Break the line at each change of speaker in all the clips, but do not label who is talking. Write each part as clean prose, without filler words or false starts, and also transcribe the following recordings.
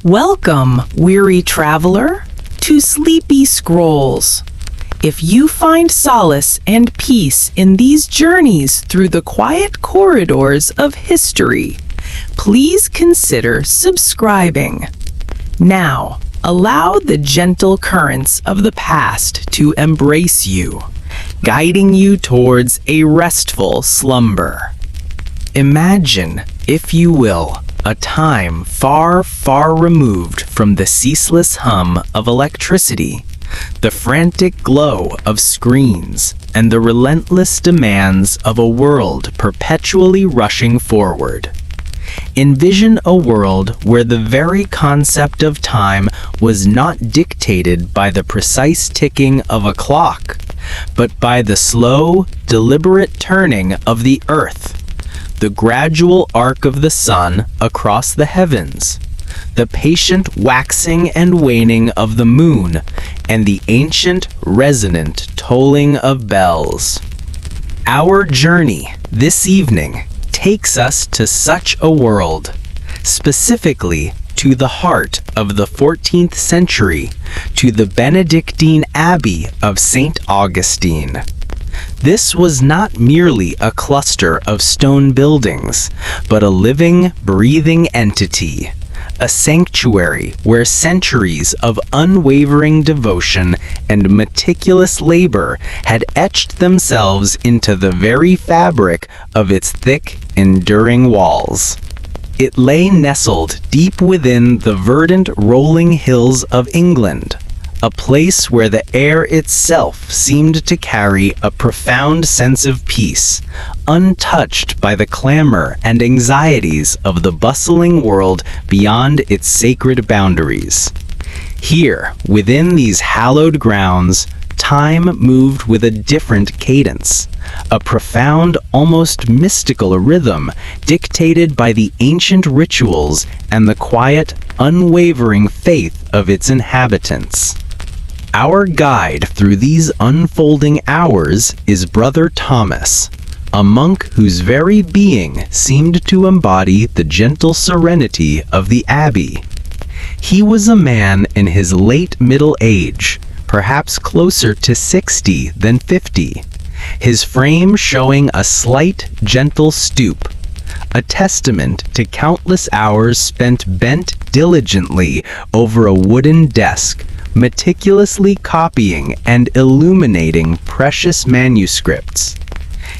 Welcome, weary traveler, to Sleepy Scrolls. If you find solace and peace in these journeys through the quiet corridors of history, please consider subscribing. Now, allow the gentle currents of the past to embrace you, guiding you towards a restful slumber. Imagine, if you will, a time far, far removed from the ceaseless hum of electricity, the frantic glow of screens, and the relentless demands of a world perpetually rushing forward. Envision a world where the very concept of time was not dictated by the precise ticking of a clock, but by the slow, deliberate turning of the earth, the gradual arc of the sun across the heavens, the patient waxing and waning of the moon, and the ancient, resonant tolling of bells. Our journey this evening takes us to such a world, specifically to the heart of the 14th century, to the Benedictine Abbey of St. Augustine. This was not merely a cluster of stone buildings, but a living, breathing entity, a sanctuary where centuries of unwavering devotion and meticulous labor had etched themselves into the very fabric of its thick, enduring walls. It lay nestled deep within the verdant rolling hills of England, a place where the air itself seemed to carry a profound sense of peace, untouched by the clamor and anxieties of the bustling world beyond its sacred boundaries. Here, within these hallowed grounds, time moved with a different cadence, a profound, almost mystical rhythm dictated by the ancient rituals and the quiet, unwavering faith of its inhabitants. Our guide through these unfolding hours is Brother Thomas, a monk whose very being seemed to embody the gentle serenity of the abbey. He was a man in his late middle age, perhaps closer to 60 than 50, his frame showing a slight, gentle stoop, a testament to countless hours spent bent diligently over a wooden desk, meticulously copying and illuminating precious manuscripts.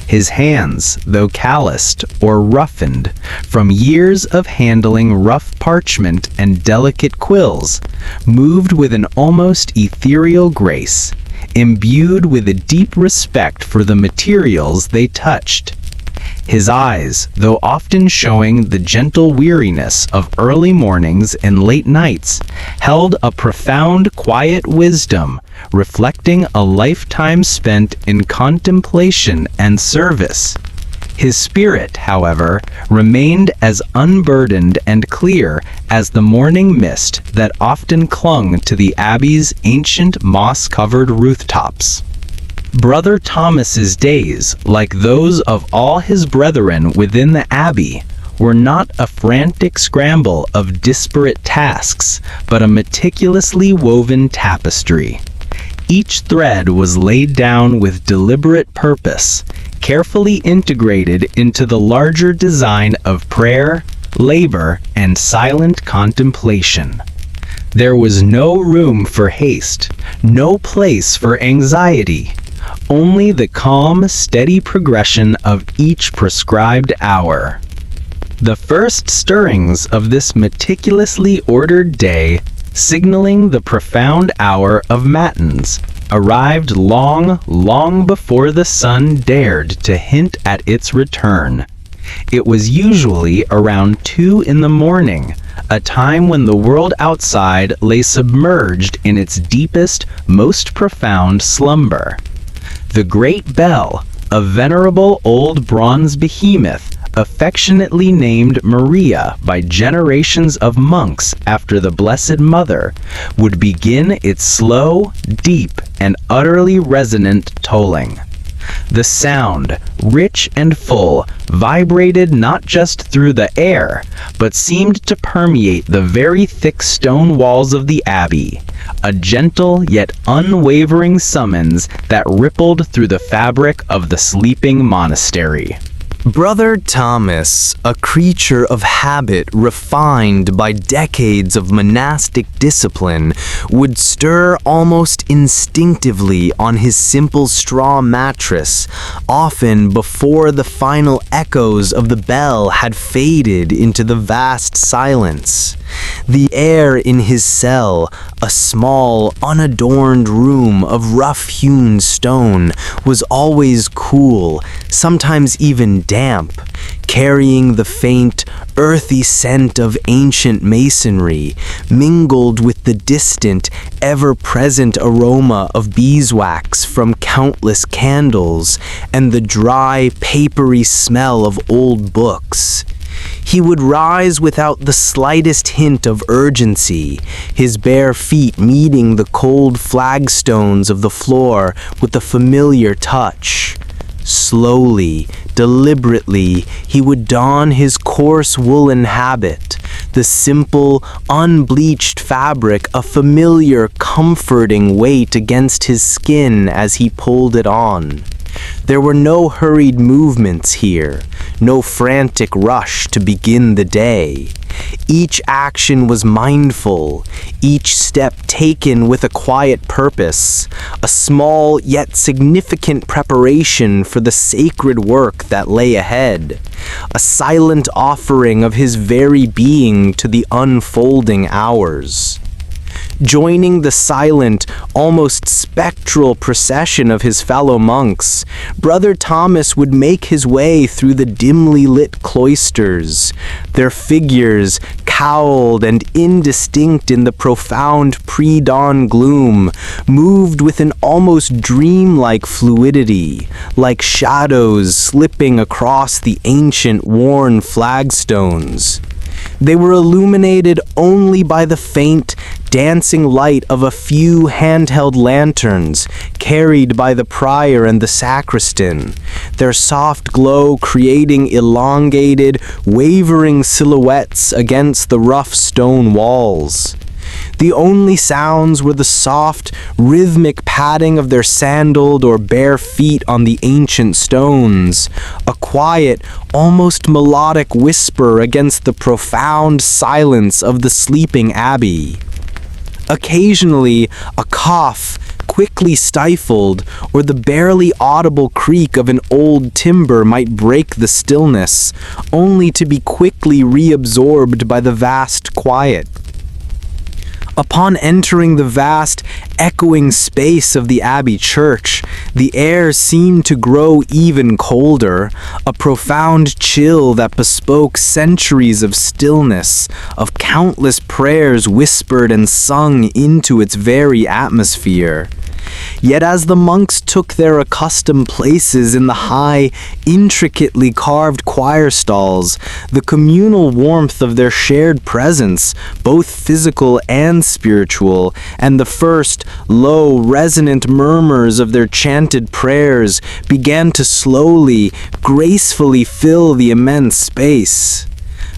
His hands, though calloused or roughened from years of handling rough parchment and delicate quills, moved with an almost ethereal grace, imbued with a deep respect for the materials they touched. His eyes, though often showing the gentle weariness of early mornings and late nights, held a profound, quiet wisdom, reflecting a lifetime spent in contemplation and service. His spirit, however, remained as unburdened and clear as the morning mist that often clung to the abbey's ancient moss-covered rooftops. Brother Thomas's days, like those of all his brethren within the abbey, were not a frantic scramble of disparate tasks, but a meticulously woven tapestry. Each thread was laid down with deliberate purpose, carefully integrated into the larger design of prayer, labor, and silent contemplation. There was no room for haste, no place for anxiety, only the calm, steady progression of each prescribed hour. The first stirrings of this meticulously ordered day, signaling the profound hour of matins, arrived long, long before the sun dared to hint at its return. It was usually around 2 in the morning, a time when the world outside lay submerged in its deepest, most profound slumber. The great bell, a venerable old bronze behemoth, affectionately named Maria by generations of monks after the Blessed Mother, would begin its slow, deep, and utterly resonant tolling.
The sound, rich and full, vibrated not just through the air, but seemed to permeate the very thick stone walls of the abbey, a gentle yet unwavering summons that rippled through the fabric of the sleeping monastery.
Brother Thomas, a creature of habit refined by decades of monastic discipline, would stir almost instinctively on his simple straw mattress, often before the final echoes of the bell had faded into the vast silence. The air in his cell, a small, unadorned room of rough-hewn stone, was always cool, sometimes even damp, carrying the faint, earthy scent of ancient masonry, mingled with the distant, ever-present aroma of beeswax from countless candles, and the dry, papery smell of old books. He would rise without the slightest hint of urgency, his bare feet meeting the cold flagstones of the floor with a familiar touch. Slowly, deliberately, he would don his coarse woolen habit, the simple, unbleached fabric a familiar, comforting weight against his skin as he pulled it on. There were no hurried movements here, no frantic rush to begin the day. Each action was mindful, each step taken with a quiet purpose, a small yet significant preparation for the sacred work that lay ahead, a silent offering of his very being to the unfolding hours. Joining the silent, almost spectral procession of his fellow monks, Brother Thomas would make his way through the dimly lit cloisters, their figures cowled and indistinct in the profound pre-dawn gloom, moved with an almost dreamlike fluidity, like shadows slipping across the ancient worn flagstones. They were illuminated only by the faint, dancing light of a few handheld lanterns carried by the prior and the sacristan, their soft glow creating elongated, wavering silhouettes against the rough stone walls. The only sounds were the soft, rhythmic padding of their sandaled or bare feet on the ancient stones, a quiet, almost melodic whisper against the profound silence of the sleeping abbey. Occasionally, a cough, quickly stifled, or the barely audible creak of an old timber might break the stillness, only to be quickly reabsorbed by the vast quiet. Upon entering the vast, echoing space of the Abbey Church, the air seemed to grow even colder, a profound chill that bespoke centuries of stillness, of countless prayers whispered and sung into its very atmosphere. Yet as the monks took their accustomed places in the high, intricately carved choir stalls, the communal warmth of their shared presence, both physical and spiritual, and the first, low, resonant murmurs of their chanted prayers began to slowly, gracefully fill the immense space.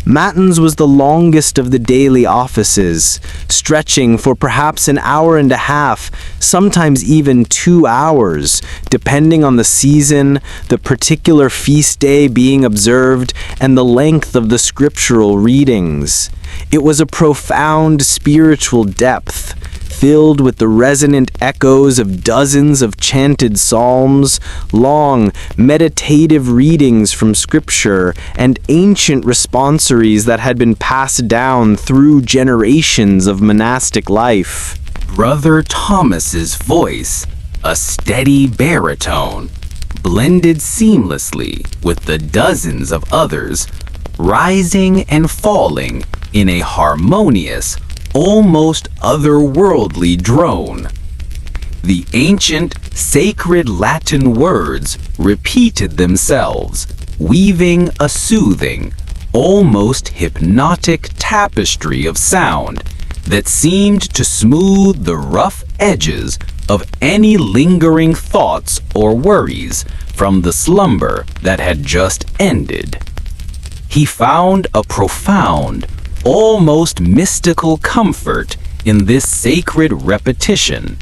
Matins was the longest of the daily offices, stretching for perhaps an hour and a half, sometimes even 2 hours, depending on the season, the particular feast day being observed, and the length of the scriptural readings. It was a profound spiritual depth, filled with the resonant echoes of dozens of chanted psalms, long, meditative readings from Scripture, and ancient responsories that had been passed down through generations of monastic life.
Brother Thomas's voice, a steady baritone, blended seamlessly with the dozens of others, rising and falling in a harmonious, almost otherworldly drone. The ancient, sacred Latin words repeated themselves, weaving a soothing, almost hypnotic tapestry of sound that seemed to smooth the rough edges of any lingering thoughts or worries, from the slumber that had just ended. He found a profound, almost mystical comfort in this sacred repetition,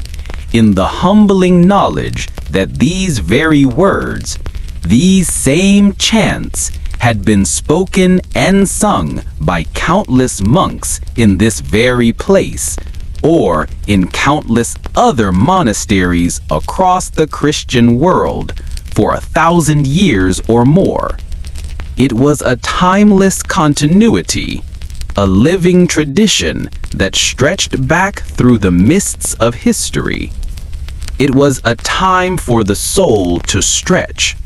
in the humbling knowledge that these very words, these same chants, had been spoken and sung by countless monks in this very place, or in countless other monasteries across the Christian world for 1,000 years or more. It was a timeless continuity, a living tradition that stretched back through the mists of history. It was a time for the soul to stretch,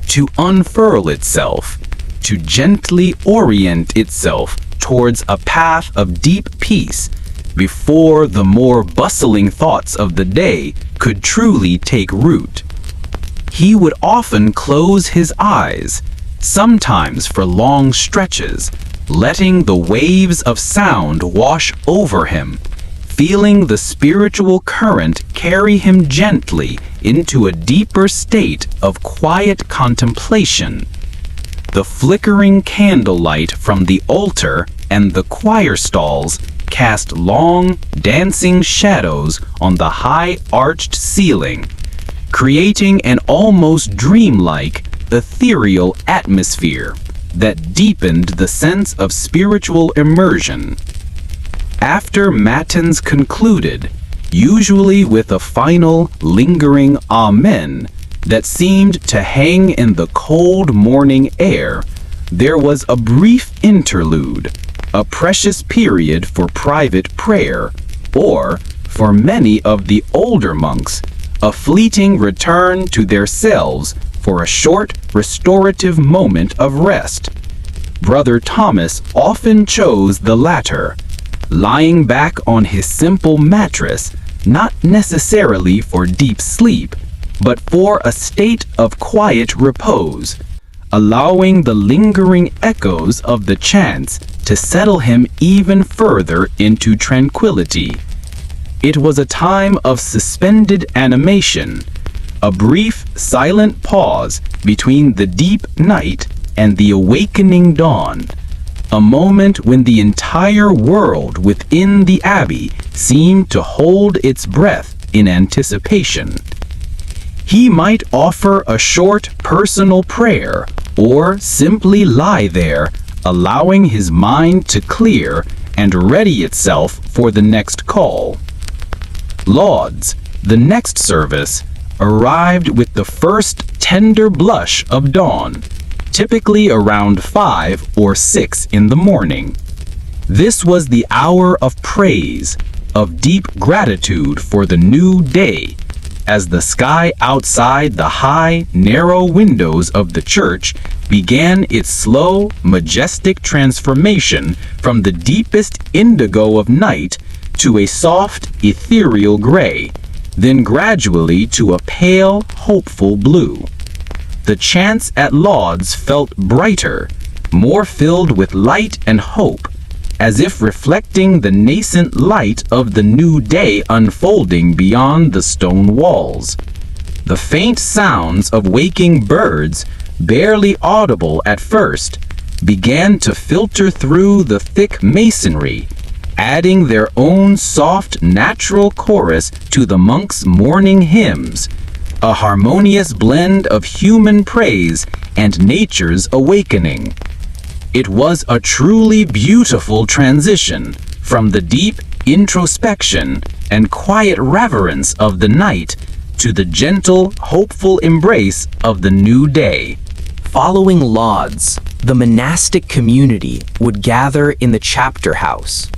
to unfurl itself, to gently orient itself towards a path of deep peace before the more bustling thoughts of the day could truly take root. He would often close his eyes, sometimes for long stretches, letting the waves of sound wash over him, feeling the spiritual current carry him gently into a deeper state of quiet contemplation. The flickering candlelight from the altar and the choir stalls cast long, dancing shadows on the high arched ceiling, creating an almost dreamlike, ethereal atmosphere that deepened the sense of spiritual immersion. After matins concluded, usually with a final, lingering amen that seemed to hang in the cold morning air, there was a brief interlude, a precious period for private prayer, or, for many of the older monks, a fleeting return to their cells for a short, restorative moment of rest. Brother Thomas often chose the latter, lying back on his simple mattress, not necessarily for deep sleep, but for a state of quiet repose, allowing the lingering echoes of the chants to settle him even further into tranquility. It was a time of suspended animation, a brief, silent pause between the deep night and the awakening dawn, a moment when the entire world within the abbey seemed to hold its breath in anticipation. He might offer a short personal prayer, or simply lie there, allowing his mind to clear and ready itself for the next call. Lauds, the next service, arrived with the first tender blush of dawn, typically around 5 or 6 in the morning. This was the hour of praise, of deep gratitude for the new day, as the sky outside the high, narrow windows of the church began its slow, majestic transformation from the deepest indigo of night to a soft, ethereal gray, then gradually to a pale, hopeful blue. The chants at Lauds felt brighter, more filled with light and hope, as if reflecting the nascent light of the new day unfolding beyond the stone walls. The faint sounds of waking birds, barely audible at first, began to filter through the thick masonry, adding their own soft, natural chorus to the monks' morning hymns, a harmonious blend of human praise and nature's awakening. It was a truly beautiful transition from the deep introspection and quiet reverence of the night to the gentle, hopeful embrace of the new day.
Following Lauds, the monastic community would gather in the chapter house.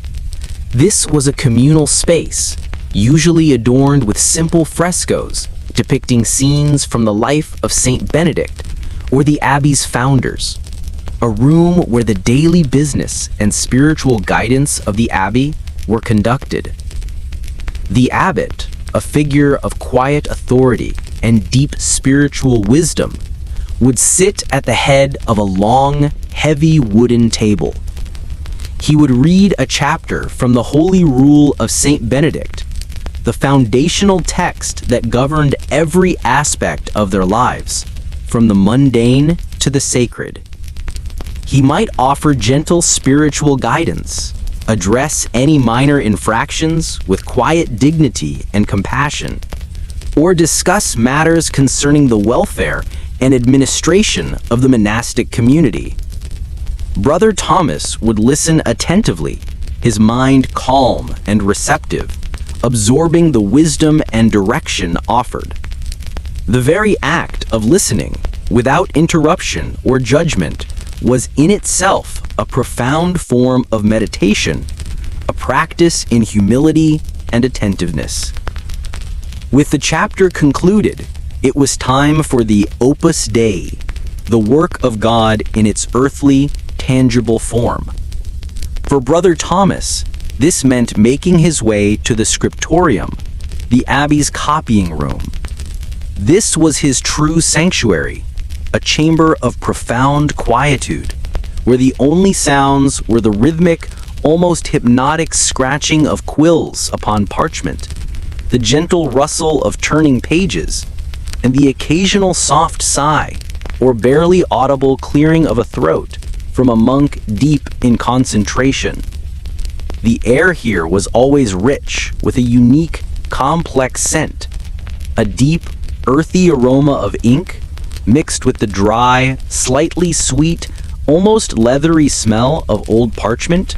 This was a communal space, usually adorned with simple frescoes depicting scenes from the life of Saint Benedict or the abbey's founders. A room where the daily business and spiritual guidance of the abbey were conducted. The abbot, a figure of quiet authority and deep spiritual wisdom, would sit at the head of a long, heavy wooden table. He would read a chapter from the Holy Rule of Saint Benedict, the foundational text that governed every aspect of their lives, from the mundane to the sacred. He might offer gentle spiritual guidance, address any minor infractions with quiet dignity and compassion, or discuss matters concerning the welfare and administration of the monastic community. Brother Thomas would listen attentively, his mind calm and receptive, absorbing the wisdom and direction offered. The very act of listening, without interruption or judgment, was in itself a profound form of meditation, a practice in humility and attentiveness. With the chapter concluded, it was time for the Opus Dei, the work of God in its earthly, tangible form. For Brother Thomas, this meant making his way to the scriptorium, the abbey's copying room. This was his true sanctuary, a chamber of profound quietude, where the only sounds were the rhythmic, almost hypnotic scratching of quills upon parchment, the gentle rustle of turning pages, and the occasional soft sigh or barely audible clearing of a throat from a monk deep in concentration. The air here was always rich with a unique, complex scent, a deep, earthy aroma of ink mixed with the dry, slightly sweet, almost leathery smell of old parchment,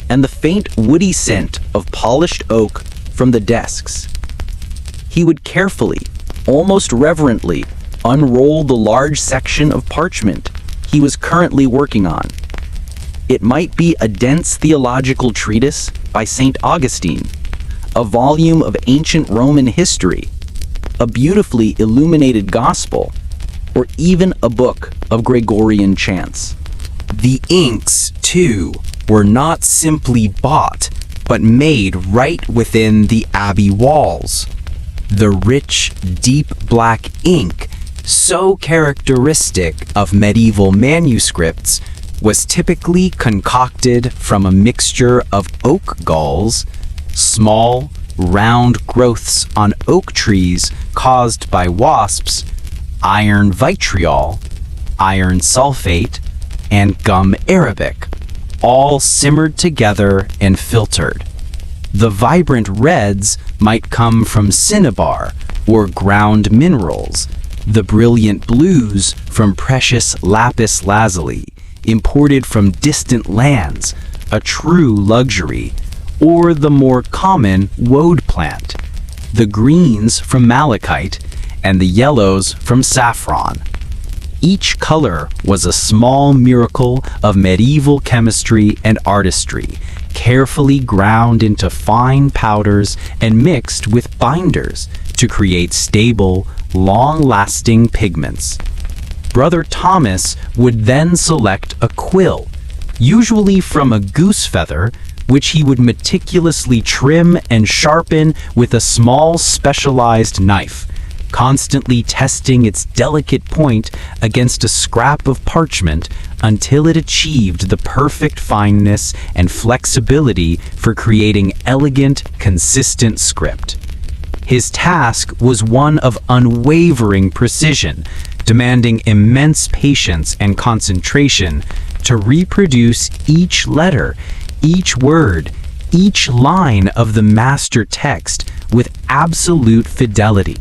and the faint woody scent of polished oak from the desks. He would carefully, almost reverently, unroll the large section of parchment he was currently working on. It might be a dense theological treatise by St. Augustine, a volume of ancient Roman history, a beautifully illuminated gospel, or even a book of Gregorian chants.
The inks, too, were not simply bought, but made right within the abbey walls. The rich, deep black ink, so characteristic of medieval manuscripts, was typically concocted from a mixture of oak galls, small, round growths on oak trees caused by wasps, iron vitriol, iron sulfate, and gum arabic, all simmered together and filtered. The vibrant reds might come from cinnabar or ground minerals, the brilliant blues from precious lapis lazuli, imported from distant lands, a true luxury, or the more common woad plant, the greens from malachite, and the yellows from saffron. Each color was a small miracle of medieval chemistry and artistry, carefully ground into fine powders and mixed with binders to create stable, long-lasting pigments. Brother Thomas would then select a quill, usually from a goose feather, which he would meticulously trim and sharpen with a small specialized knife, constantly testing its delicate point against a scrap of parchment until it achieved the perfect fineness and flexibility for creating elegant, consistent script. His task was one of unwavering precision, demanding immense patience and concentration to reproduce each letter, each word, each line of the master text with absolute fidelity,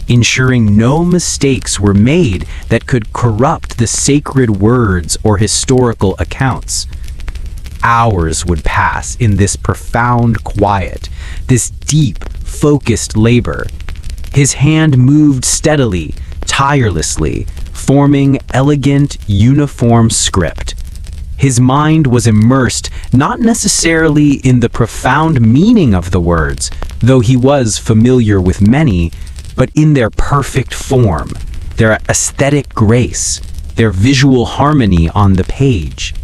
ensuring no mistakes were made that could corrupt the sacred words or historical accounts. Hours would pass in this profound quiet, this deep, focused labor. His hand moved steadily, tirelessly, forming elegant, uniform script. His mind was immersed not necessarily in the profound meaning of the words, though he was familiar with many, but in their perfect form, their aesthetic grace, their visual harmony on the page.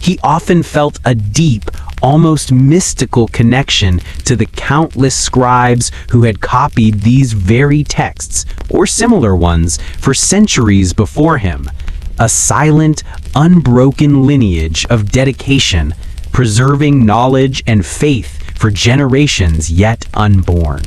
He often felt a deep, almost mystical connection to the countless scribes who had copied these very texts, or similar ones, for centuries before him, a silent, unbroken lineage of dedication, preserving knowledge and faith for generations yet unborn.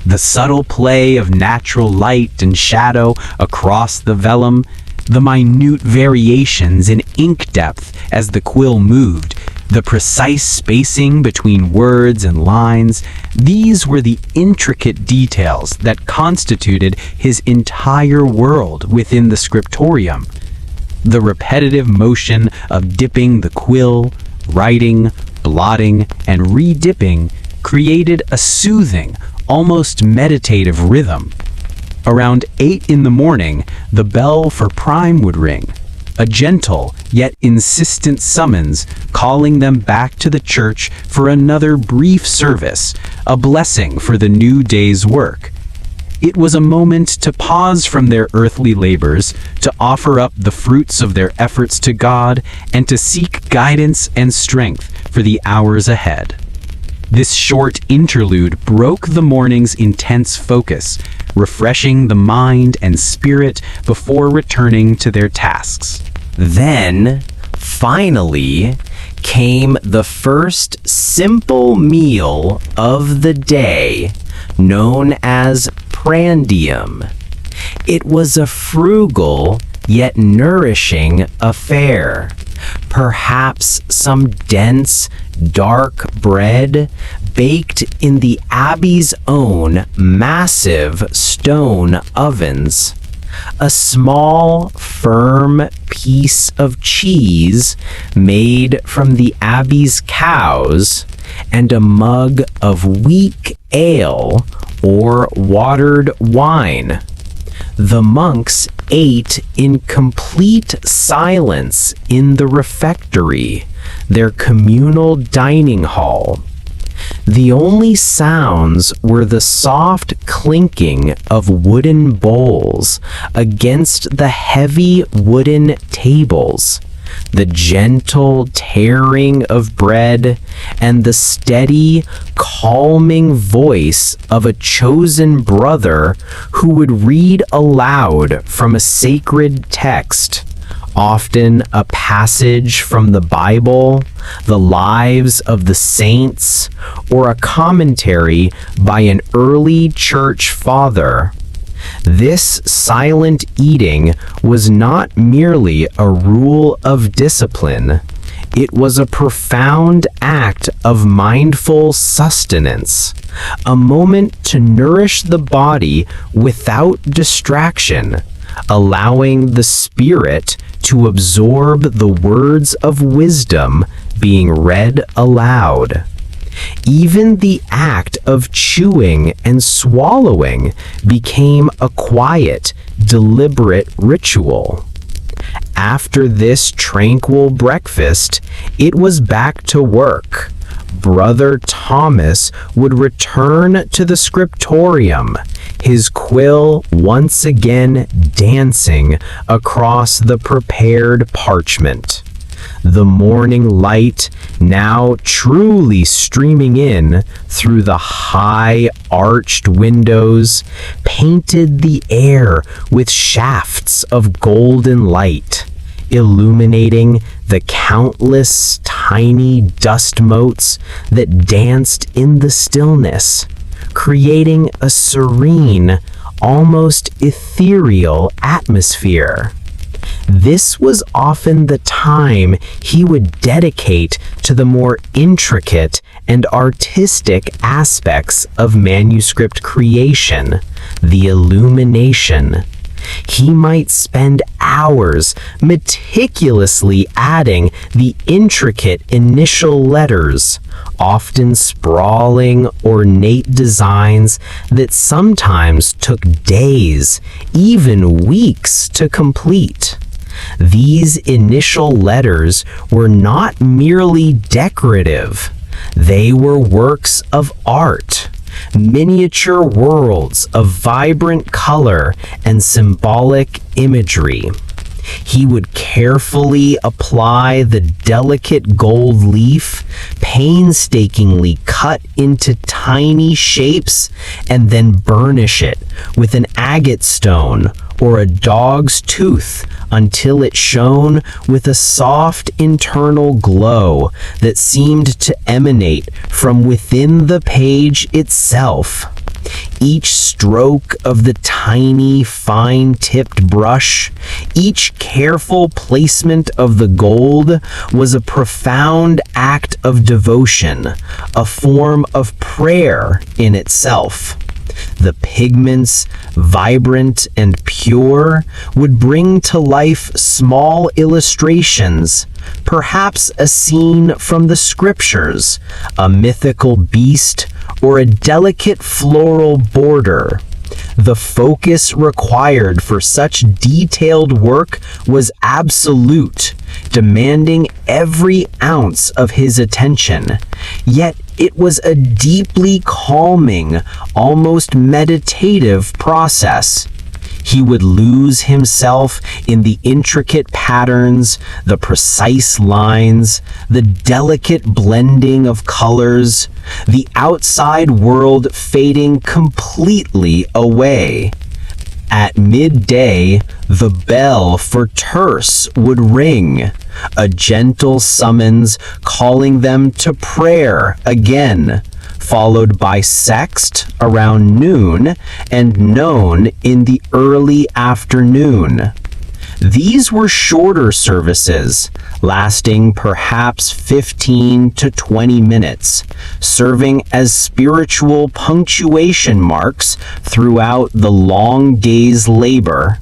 The subtle play of natural light and shadow across the vellum, the minute variations in ink depth as the quill moved, the precise spacing between words and lines, these were the intricate details that constituted his entire world within the scriptorium. The repetitive motion of dipping the quill, writing, blotting, and re-dipping created a soothing, almost meditative rhythm. Around 8 in the morning, the bell for prime would ring, a gentle yet insistent summons calling them back to the church for another brief service, a blessing for the new day's work. It was a moment to pause from their earthly labors, to offer up the fruits of their efforts to God, and to seek guidance and strength for the hours ahead. This short interlude broke the morning's intense focus, refreshing the mind and spirit before returning to their tasks.
Then, finally, came the first simple meal of the day, known as prandium. It was a frugal yet nourishing affair. Perhaps some dense, dark bread baked in the abbey's own massive stone ovens. A small, firm piece of cheese made from the abbey's cows, and a mug of weak ale or watered wine. The monks ate in complete silence in the refectory, their communal dining hall. The only sounds were the soft clinking of wooden bowls against the heavy wooden tables, the gentle tearing of bread, and the steady, calming voice of a chosen brother who would read aloud from a sacred text, often a passage from the Bible, the lives of the saints, or a commentary by an early church father. This silent eating was not merely a rule of discipline. It was a profound act of mindful sustenance, a moment to nourish the body without distraction, allowing the spirit to absorb the words of wisdom being read aloud. Even the act of chewing and swallowing became a quiet, deliberate ritual. After this tranquil breakfast, it was back to work. Brother Thomas would return to the scriptorium, his quill once again dancing across the prepared parchment. The morning light, now truly streaming in through the high arched windows, painted the air with shafts of golden light, illuminating the countless tiny dust motes that danced in the stillness, creating a serene, almost ethereal atmosphere. This was often the time he would dedicate to the more intricate and artistic aspects of manuscript creation, the illumination. He might spend hours meticulously adding the intricate initial letters, often sprawling, ornate designs that sometimes took days, even weeks to complete. These initial letters were not merely decorative. They were works of art, miniature worlds of vibrant color and symbolic imagery. He would carefully apply the delicate gold leaf, painstakingly cut into tiny shapes, and then burnish it with an agate stone or a dog's tooth until it shone with a soft internal glow that seemed to emanate from within the page itself.
Each stroke of the tiny, fine-tipped brush, each careful placement of the gold was a profound act of devotion, a form of prayer in itself. The pigments, vibrant and pure, would bring to life small illustrations, perhaps a scene from the scriptures, a mythical beast, or a delicate floral border. The focus required for such detailed work was absolute, demanding every ounce of his attention. Yet it was a deeply calming, almost meditative process. He would lose himself in the intricate patterns, the precise lines, the delicate blending of colors, the outside world fading completely away. At midday, the bell for terce would ring, a gentle summons calling them to prayer again, followed by sext around noon and none in the early afternoon. These were shorter services, lasting perhaps 15 to 20 minutes, serving as spiritual punctuation marks throughout the long day's labor.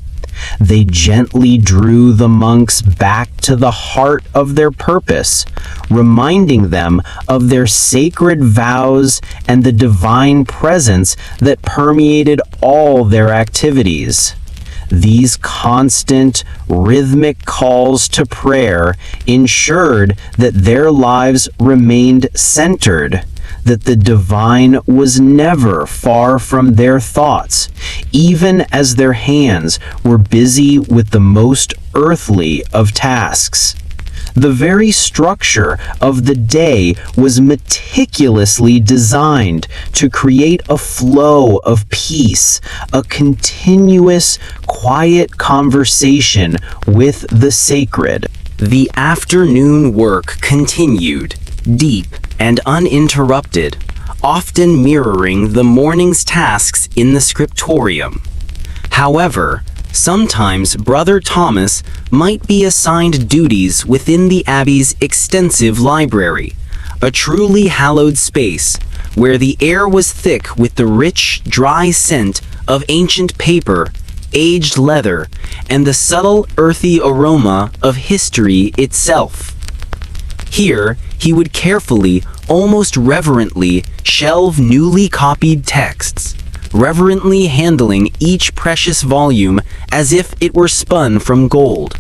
They gently drew the monks back to the heart of their purpose, reminding them of their sacred vows and the divine presence that permeated all their activities. These constant, rhythmic calls to prayer ensured that their lives remained centered, that the divine was never far from their thoughts, even as their hands were busy with the most earthly of tasks. The very structure of the day was meticulously designed to create a flow of peace, a continuous, quiet conversation with the sacred.
The afternoon work continued, deep and uninterrupted, often mirroring the morning's tasks in the scriptorium. However, sometimes Brother Thomas might be assigned duties within the Abbey's extensive library, a truly hallowed space where the air was thick with the rich, dry scent of ancient paper, aged leather, and the subtle, earthy aroma of history itself. Here, he would carefully, almost reverently, shelve newly copied texts, reverently handling each precious volume as if it were spun from gold.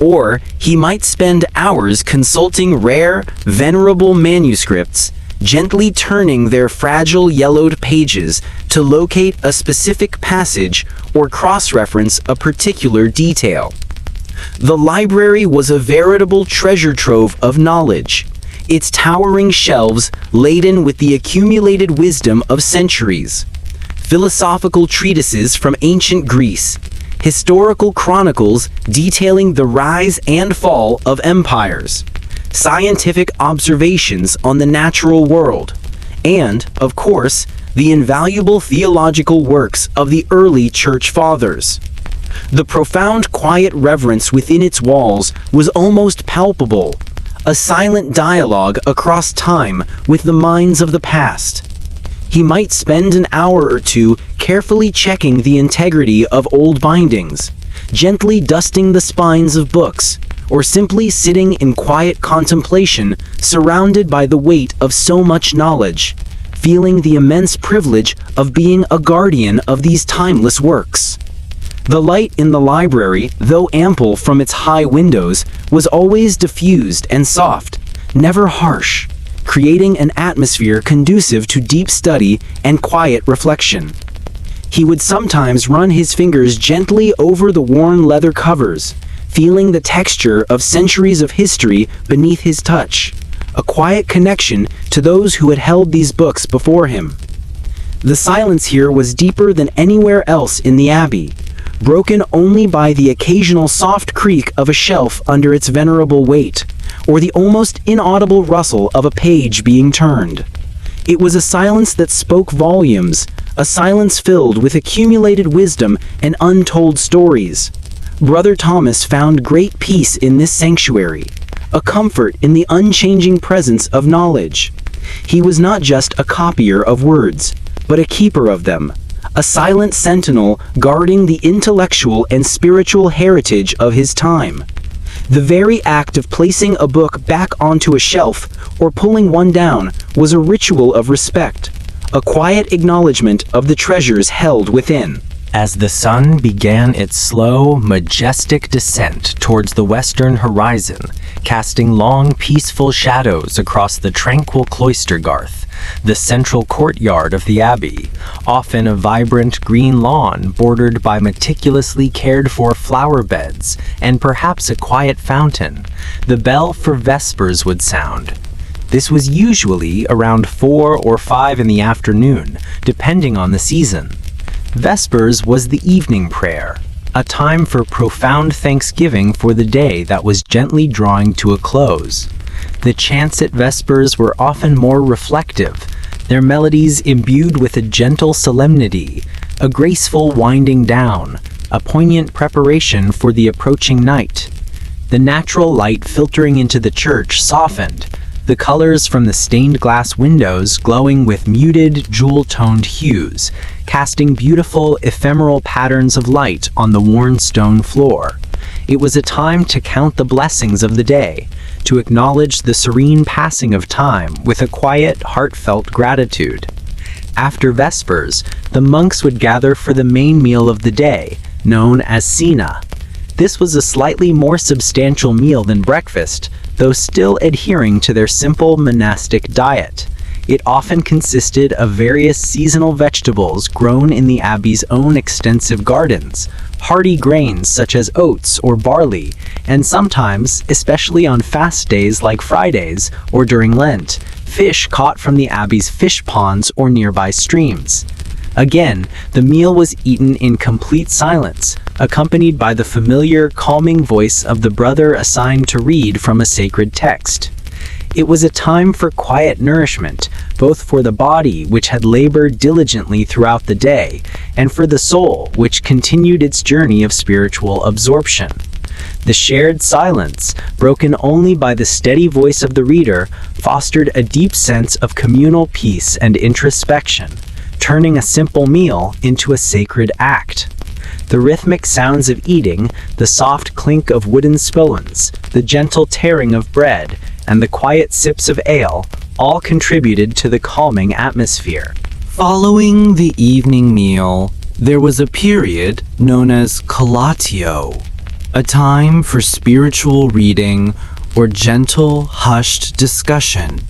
Or he might spend hours consulting rare, venerable manuscripts, gently turning their fragile yellowed pages to locate a specific passage or cross-reference a particular detail. The library was a veritable treasure trove of knowledge, its towering shelves laden with the accumulated wisdom of centuries. Philosophical treatises from ancient Greece, historical chronicles detailing the rise and fall of empires, scientific observations on the natural world, and, of course, the invaluable theological works of the early church fathers. The profound quiet reverence within its walls was almost palpable, a silent dialogue across time with the minds of the past. He might spend an hour or two carefully checking the integrity of old bindings, gently dusting the spines of books, or simply sitting in quiet contemplation surrounded by the weight of so much knowledge, feeling the immense privilege of being a guardian of these timeless works. The light in the library, though ample from its high windows, was always diffused and soft, never harsh, creating an atmosphere conducive to deep study and quiet reflection. He would sometimes run his fingers gently over the worn leather covers, feeling the texture of centuries of history beneath his touch, a quiet connection to those who had held these books before him. The silence here was deeper than anywhere else in the Abbey, broken only by the occasional soft creak of a shelf under its venerable weight, or the almost inaudible rustle of a page being turned. It was a silence that spoke volumes, a silence filled with accumulated wisdom and untold stories. Brother Thomas found great peace in this sanctuary, a comfort in the unchanging presence of knowledge. He was not just a copier of words, but a keeper of them, a silent sentinel guarding the intellectual and spiritual heritage of his time. The very act of placing a book back onto a shelf or pulling one down was a ritual of respect, a quiet acknowledgement of the treasures held within.
As the sun began its slow, majestic descent towards the western horizon, casting long, peaceful shadows across the tranquil cloister garth, the central courtyard of the abbey, often a vibrant green lawn bordered by meticulously cared-for flower beds and perhaps a quiet fountain, the bell for vespers would sound. This was usually around 4 or 5 in the afternoon, depending on the season. Vespers was the evening prayer, a time for profound thanksgiving for the day that was gently drawing to a close. The chants at Vespers were often more reflective, their melodies imbued with a gentle solemnity, a graceful winding down, a poignant preparation for the approaching night. The natural light filtering into the church softened, the colors from the stained glass windows glowing with muted, jewel-toned hues, casting beautiful, ephemeral patterns of light on the worn stone floor. It was a time to count the blessings of the day, to acknowledge the serene passing of time with a quiet, heartfelt gratitude. After Vespers, the monks would gather for the main meal of the day, known as cena. This was a slightly more substantial meal than breakfast, though still adhering to their simple monastic diet. It often consisted of various seasonal vegetables grown in the abbey's own extensive gardens, hearty grains such as oats or barley, and sometimes, especially on fast days like Fridays or during Lent, fish caught from the abbey's fish ponds or nearby streams. Again, the meal was eaten in complete silence, accompanied by the familiar, calming voice of the brother assigned to read from a sacred text. It was a time for quiet nourishment, both for the body, which had labored diligently throughout the day, and for the soul, which continued its journey of spiritual absorption. The shared silence, broken only by the steady voice of the reader, fostered a deep sense of communal peace and introspection, turning a simple meal into a sacred act. The rhythmic sounds of eating, the soft clink of wooden spoons, the gentle tearing of bread, and the quiet sips of ale all contributed to the calming atmosphere.
Following the evening meal, there was a period known as collatio, a time for spiritual reading or gentle, hushed discussion,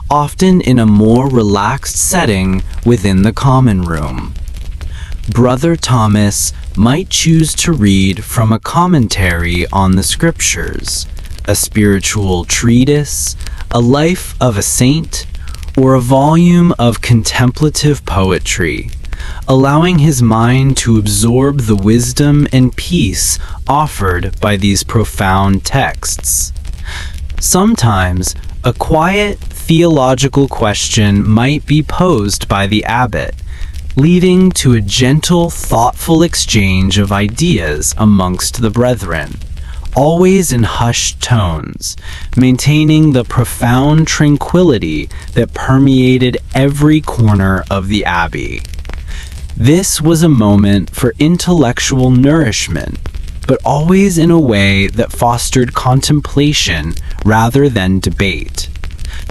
often in a more relaxed setting within the common room. Brother Thomas might choose to read from a commentary on the scriptures, a spiritual treatise, a life of a saint, or a volume of contemplative poetry, allowing his mind to absorb the wisdom and peace offered by these profound texts. Sometimes, a quiet theological question might be posed by the abbot, leading to a gentle, thoughtful exchange of ideas amongst the brethren, always in hushed tones, maintaining the profound tranquility that permeated every corner of the abbey. This was a moment for intellectual nourishment, but always in a way that fostered contemplation rather than debate.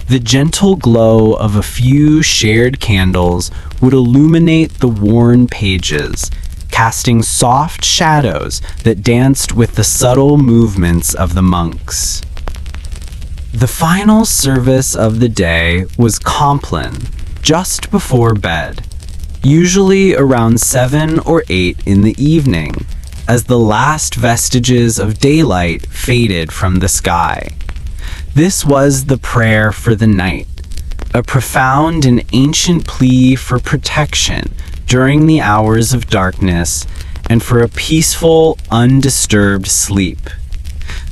The gentle glow of a few shared candles would illuminate the worn pages, casting soft shadows that danced with the subtle movements of the monks. The final service of the day was Compline, just before bed, usually around 7 or 8 in the evening, as the last vestiges of daylight faded from the sky. This was the prayer for the night, a profound and ancient plea for protection during the hours of darkness and for a peaceful, undisturbed sleep.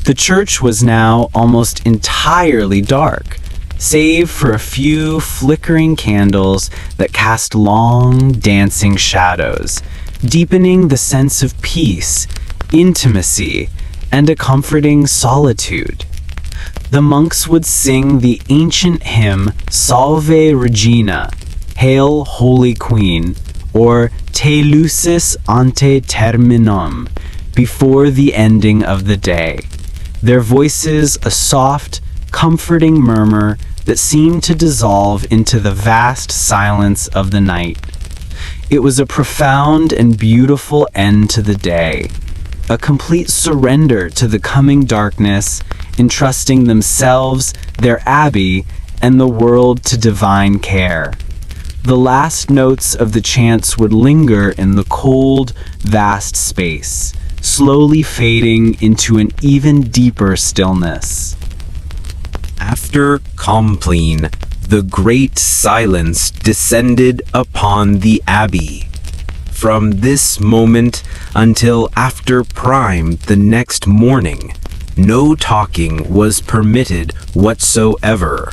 The church was now almost entirely dark,
save for a few flickering candles that cast long, dancing shadows, deepening the sense of peace, intimacy, and a comforting solitude. The monks would sing the ancient hymn Salve Regina, Hail Holy Queen, or Te Lucis ante terminum, before the ending of the day, their voices a soft, comforting murmur that seemed to dissolve into the vast silence of the night. It was a profound and beautiful end to the day, a complete surrender to the coming darkness, entrusting themselves, their abbey, and the world to divine care. The last notes of the chants would linger in the cold, vast space, slowly fading into an even deeper stillness.
After Compline, the great silence descended upon the abbey. From this moment until after prime the next morning, no talking was permitted whatsoever.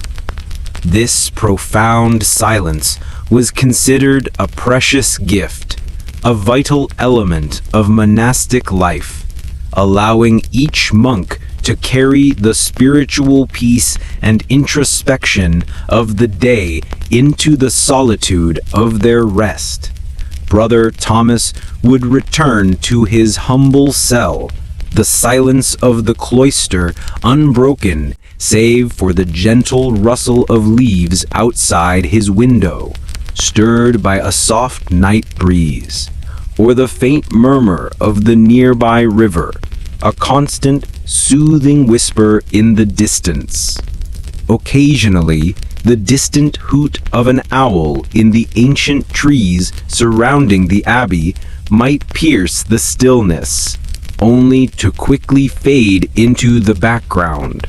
This profound silence was considered a precious gift, a vital element of monastic life, allowing each monk to carry the spiritual peace and introspection of the day into the solitude of their rest. Brother Thomas would return to his humble cell, the silence of the cloister unbroken save for the gentle rustle of leaves outside his window, stirred by a soft night breeze, or the faint murmur of the nearby river, a constant, soothing whisper in the distance. Occasionally, the distant hoot of an owl in the ancient trees surrounding the abbey might pierce the stillness, only to quickly fade into the background.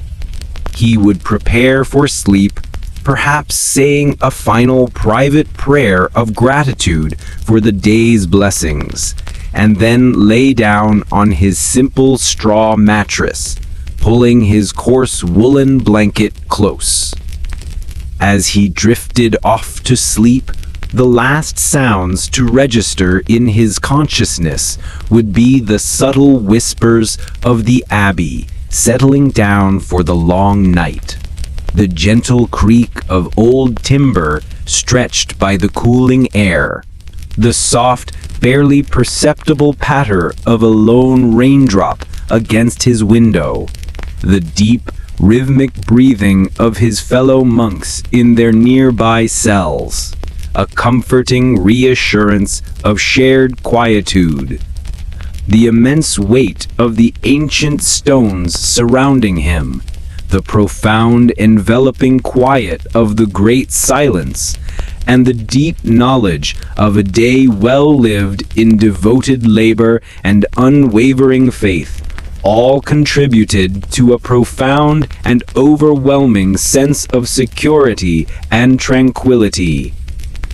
He would prepare for sleep, perhaps saying a final private prayer of gratitude for the day's blessings, and then lay down on his simple straw mattress, pulling his coarse woolen blanket close. As he drifted off to sleep, the last sounds to register in his consciousness would be the subtle whispers of the abbey settling down for the long night, the gentle creak of old timber stretched by the cooling air, the soft, barely perceptible patter of a lone raindrop against his window, the deep, rhythmic breathing of his fellow monks in their nearby cells, a comforting reassurance of shared quietude. The immense weight of the ancient stones surrounding him, the profound enveloping quiet of the great silence, and the deep knowledge of a day well lived in devoted labor and unwavering faith, all contributed to a profound and overwhelming sense of security and tranquility.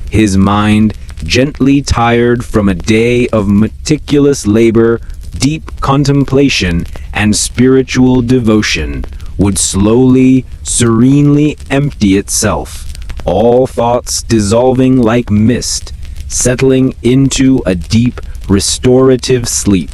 His mind, gently tired from a day of meticulous labor, deep contemplation, and spiritual devotion, would slowly, serenely empty itself, all thoughts dissolving like mist, settling into a deep, restorative sleep.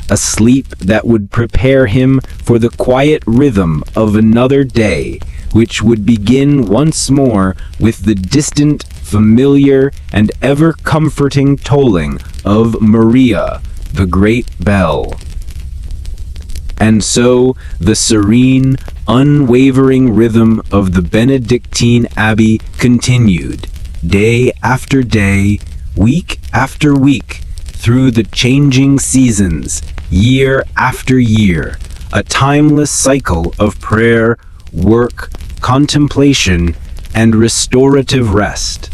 A sleep that would prepare him for the quiet rhythm of another day, which would begin once more with the distant, familiar, and ever-comforting tolling of Maria, the great bell. And so the serene, unwavering rhythm of the Benedictine Abbey continued, day after day, week after week, through the changing seasons, year after year, a timeless cycle of prayer, work, contemplation, and restorative rest.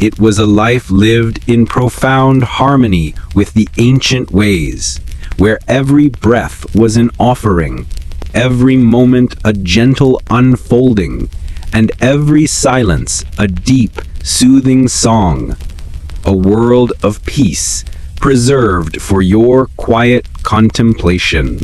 It was a life lived in profound harmony with the ancient ways, where every breath was an offering, every moment a gentle unfolding, and every silence a deep, soothing song. A world of peace preserved for your quiet contemplation.